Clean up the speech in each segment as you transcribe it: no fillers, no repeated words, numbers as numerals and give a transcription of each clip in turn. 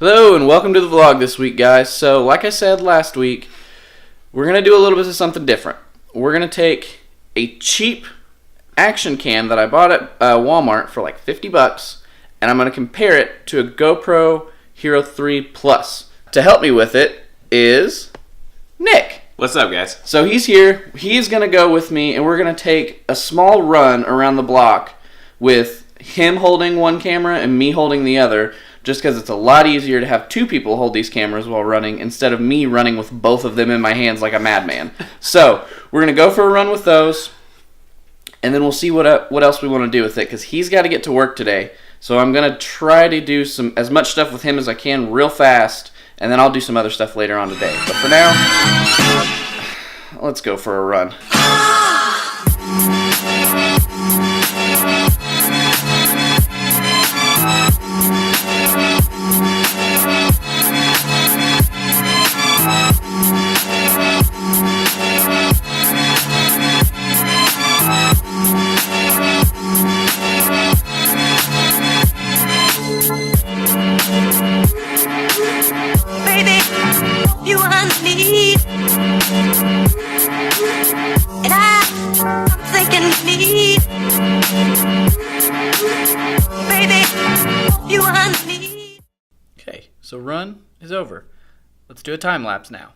Hello and welcome to the vlog this week, guys. So like I said last week, we're going to do a little bit of something different. We're going to take a cheap action cam that I bought at Walmart for like 50 bucks, and I'm going to compare it to a GoPro Hero 3 Plus. To help me with it is Nick. What's up, guys? So he's here. He's going to go with me, and we're going to take a small run around the block with him holding one camera and me holding the other, just because it's a lot easier to have two people hold these cameras while running instead of me running with both of them in my hands like a madman. So we're going to go for a run with those, and then we'll see what else we want to do with it, because he's got to get to work today. So I'm going to try to do as much stuff with him as I can real fast, and then I'll do some other stuff later on today. But for now, let's go for a run. Okay, so run is over. Let's do a time lapse now.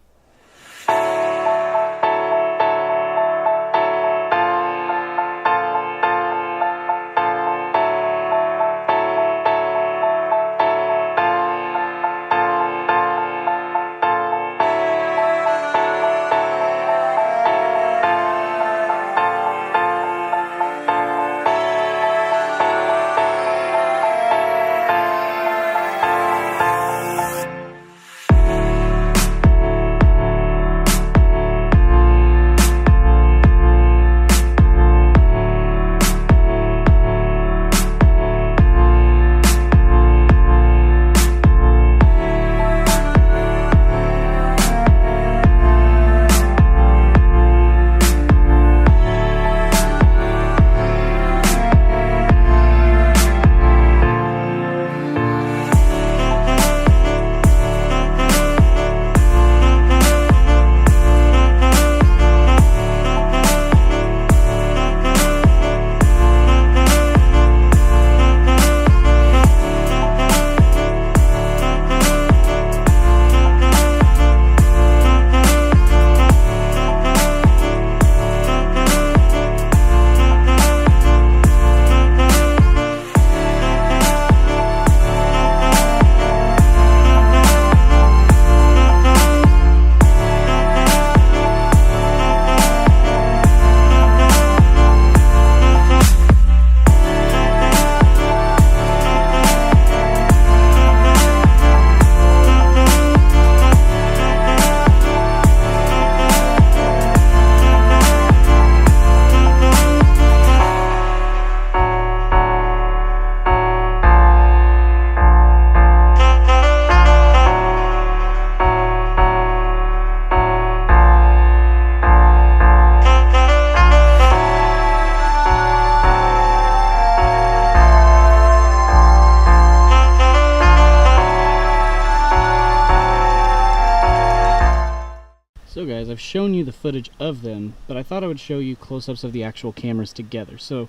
So guys, I've shown you the footage of them, but I thought I would show you close-ups of the actual cameras together. So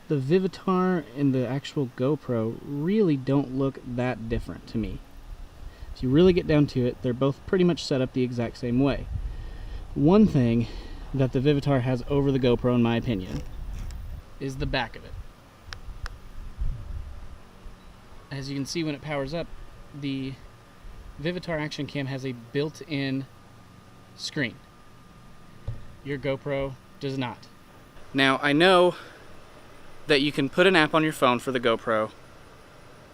the Vivitar and the actual GoPro really don't look that different to me. If you really get down to it, they're both pretty much set up the exact same way. One thing that the Vivitar has over the GoPro, in my opinion, is the back of it. As you can see when it powers up, the Vivitar Action Cam has a built-in screen. Your GoPro does not. Now, I know that you can put an app on your phone for the GoPro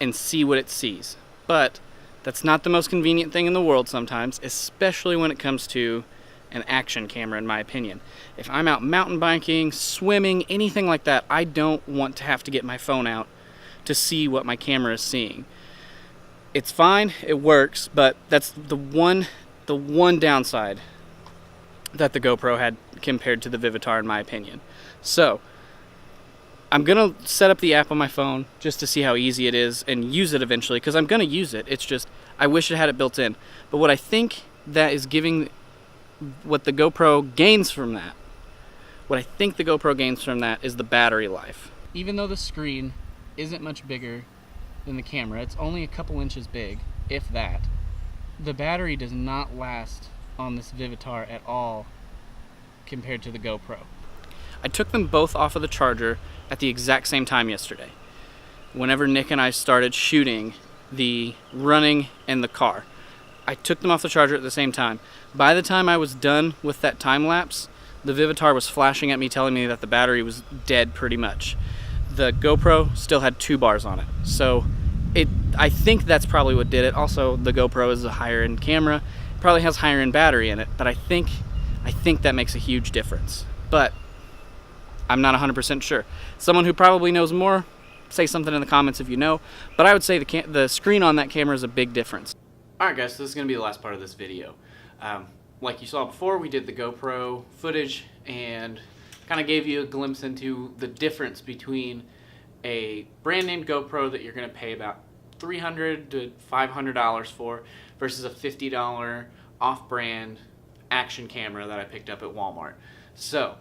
and see what it sees, but that's not the most convenient thing in the world sometimes, especially when it comes to an action camera, in my opinion. If I'm out mountain biking, swimming, anything like that, I don't want to have to get my phone out to see what my camera is seeing. It's fine, it works, but that's the one downside that the GoPro had compared to the Vivitar, in my opinion. So I'm going to set up the app on my phone just to see how easy it is and use it eventually, because I'm going to use it. It's just, I wish it had it built in. But what I think that is giving, what the GoPro gains from that, is the battery life. Even though the screen isn't much bigger than the camera, it's only a couple inches big, if that, the battery does not last on this Vivitar at all compared to the GoPro. I took them both off of the charger at the exact same time yesterday, whenever Nick and I started shooting the running and the car. I took them off the charger at the same time. By the time I was done with that time lapse, the Vivitar was flashing at me, telling me that the battery was dead pretty much. The GoPro still had 2 bars on it. So I think that's probably what did it. Also, the GoPro is a higher end camera. It probably has higher end battery in it, but I think that makes a huge difference. But I'm not 100% sure. Someone who probably knows more, say something in the comments if you know. But I would say the screen on that camera is a big difference. Alright guys, so this is going to be the last part of this video. Like you saw before, we did the GoPro footage and kind of gave you a glimpse into the difference between a brand name GoPro that you're going to pay about $300 to $500 for versus a $50 off-brand action camera that I picked up at Walmart. So,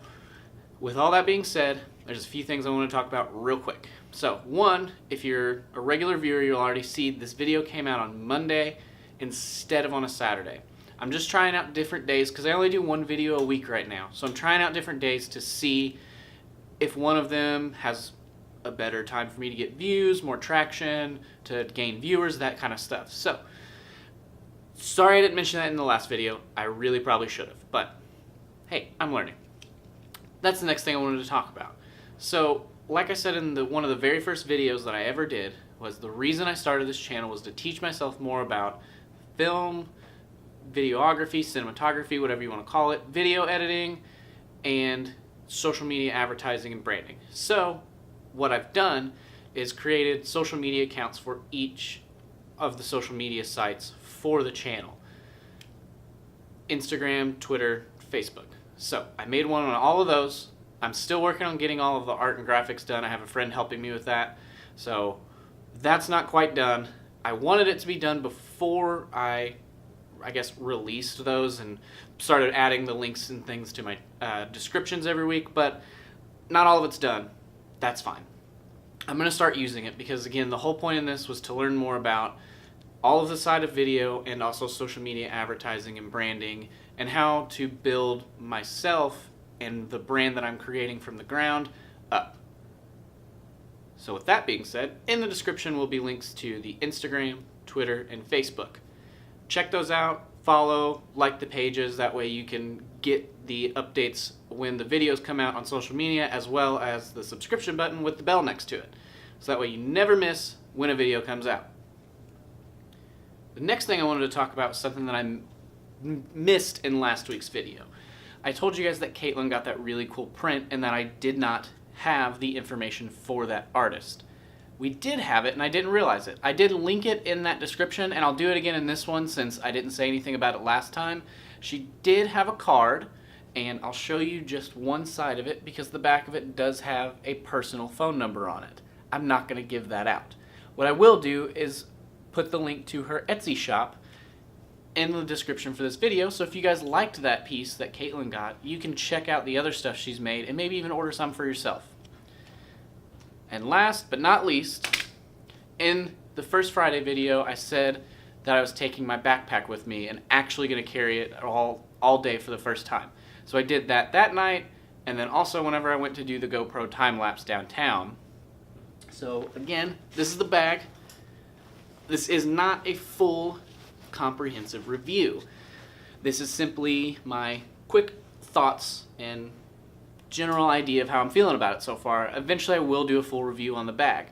with all that being said, there's a few things I want to talk about real quick. So, one, if you're a regular viewer, you'll already see this video came out on Monday instead of on a Saturday. I'm just trying out different days because I only do one video a week right now. So I'm trying out different days to see if one of them has a better time for me to get views, more traction, to gain viewers, that kind of stuff. So, sorry I didn't mention that in the last video. I really probably should have. But, hey, I'm learning. That's the next thing I wanted to talk about. So, like I said in one of the very first videos that I ever did, was the reason I started this channel was to teach myself more about film, videography, cinematography, whatever you want to call it, video editing, and social media advertising and branding. So, what I've done is created social media accounts for each of the social media sites for the channel. Instagram, Twitter, Facebook. So, I made one on all of those. I'm still working on getting all of the art and graphics done. I have a friend helping me with that. So, that's not quite done. I wanted it to be done before I guess, released those and started adding the links and things to my descriptions every week, but not all of it's done. That's fine. I'm going to start using it because, again, the whole point in this was to learn more about all of the side of video and also social media advertising and branding and how to build myself and the brand that I'm creating from the ground up. So with that being said, in the description will be links to the Instagram, Twitter, and Facebook. Check those out, follow, like the pages, that way you can get the updates when the videos come out on social media, as well as the subscription button with the bell next to it. So that way you never miss when a video comes out. The next thing I wanted to talk about was something that I missed in last week's video. I told you guys that Caitlyn got that really cool print and that I did not have the information for that artist. We did have it, and I didn't realize it. I did link it in that description, and I'll do it again in this one since I didn't say anything about it last time. She did have a card, and I'll show you just one side of it because the back of it does have a personal phone number on it. I'm not going to give that out. What I will do is put the link to her Etsy shop in the description for this video, so if you guys liked that piece that Caitlyn got, you can check out the other stuff she's made and maybe even order some for yourself. And last but not least, in the first Friday video, I said that I was taking my backpack with me and actually going to carry it all day for the first time. So I did that night, and then also whenever I went to do the GoPro time-lapse downtown. So again, this is the bag. This is not a full comprehensive review. This is simply my quick thoughts and general idea of how I'm feeling about it so far. Eventually I will do a full review on the bag.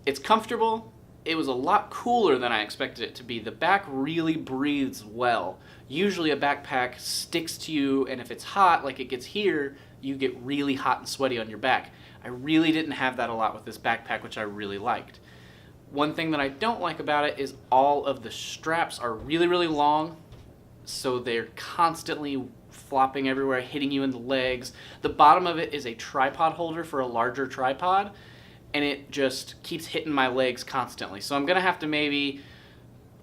It's comfortable. It was a lot cooler than I expected it to be. The back really breathes well. Usually a backpack sticks to you, and if it's hot, like it gets here, you get really hot and sweaty on your back. I really didn't have that a lot with this backpack, which I really liked. One thing that I don't like about it is all of the straps are really, really long. so they're constantly flopping everywhere, hitting you in the legs. The bottom of it is a tripod holder for a larger tripod, and it just keeps hitting my legs constantly. So I'm gonna have to maybe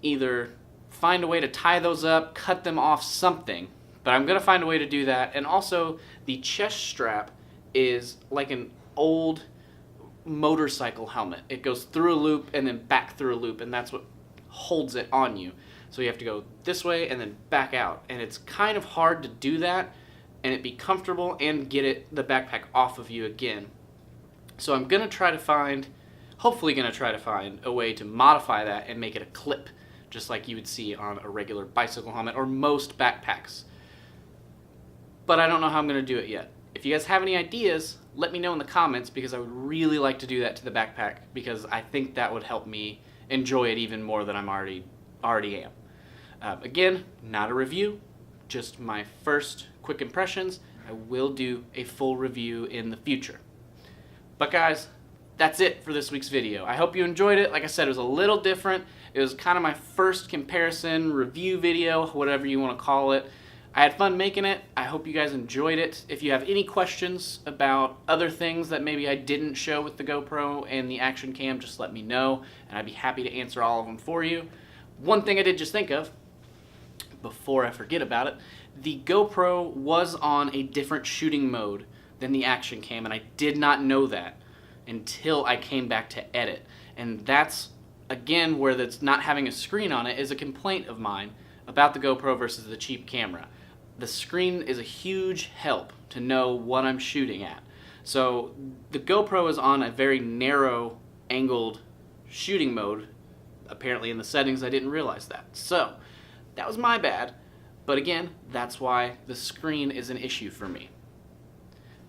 either find a way to tie those up, cut them off, something, but I'm gonna find a way to do that. And also the chest strap is like an old motorcycle helmet. It goes through a loop and then back through a loop, and that's what holds it on you. So you have to go this way and then back out, and it's kind of hard to do that and it be comfortable and get the backpack off of you again. So I'm gonna try to find, hopefully gonna try to find a way to modify that and make it a clip, just like you would see on a regular bicycle helmet or most backpacks. But I don't know how I'm gonna do it yet. If you guys have any ideas, let me know in the comments, because I would really like to do that to the backpack, because I think that would help me enjoy it even more than I'm already am. Again, not a review, just my first quick impressions. I will do a full review in the future. But guys, that's it for this week's video. I hope you enjoyed it. Like I said, it was a little different. It was kind of my first comparison review video, whatever you want to call it. I had fun making it. I hope you guys enjoyed it. If you have any questions about other things that maybe I didn't show with the GoPro and the action cam, just let me know, and I'd be happy to answer all of them for you. One thing I did just think of, before I forget about it, the GoPro was on a different shooting mode than the action cam, and I did not know that until I came back to edit. And that's, again, where that's not having a screen on it is a complaint of mine about the GoPro versus the cheap camera. The screen is a huge help to know what I'm shooting at. So the GoPro is on a very narrow angled shooting mode. Apparently in the settings I didn't realize that. So that was my bad. But again, that's why the screen is an issue for me.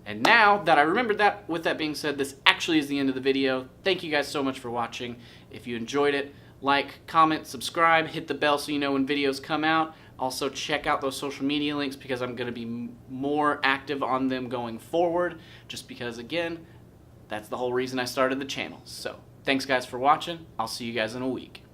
And now that I remembered that, with that being said, this actually is the end of the video. Thank you guys so much for watching. If you enjoyed it, like, comment, subscribe, hit the bell so you know when videos come out. Also check out those social media links, because I'm going to be more active on them going forward, just because, again, that's the whole reason I started the channel. So thanks guys for watching. I'll see you guys in a week.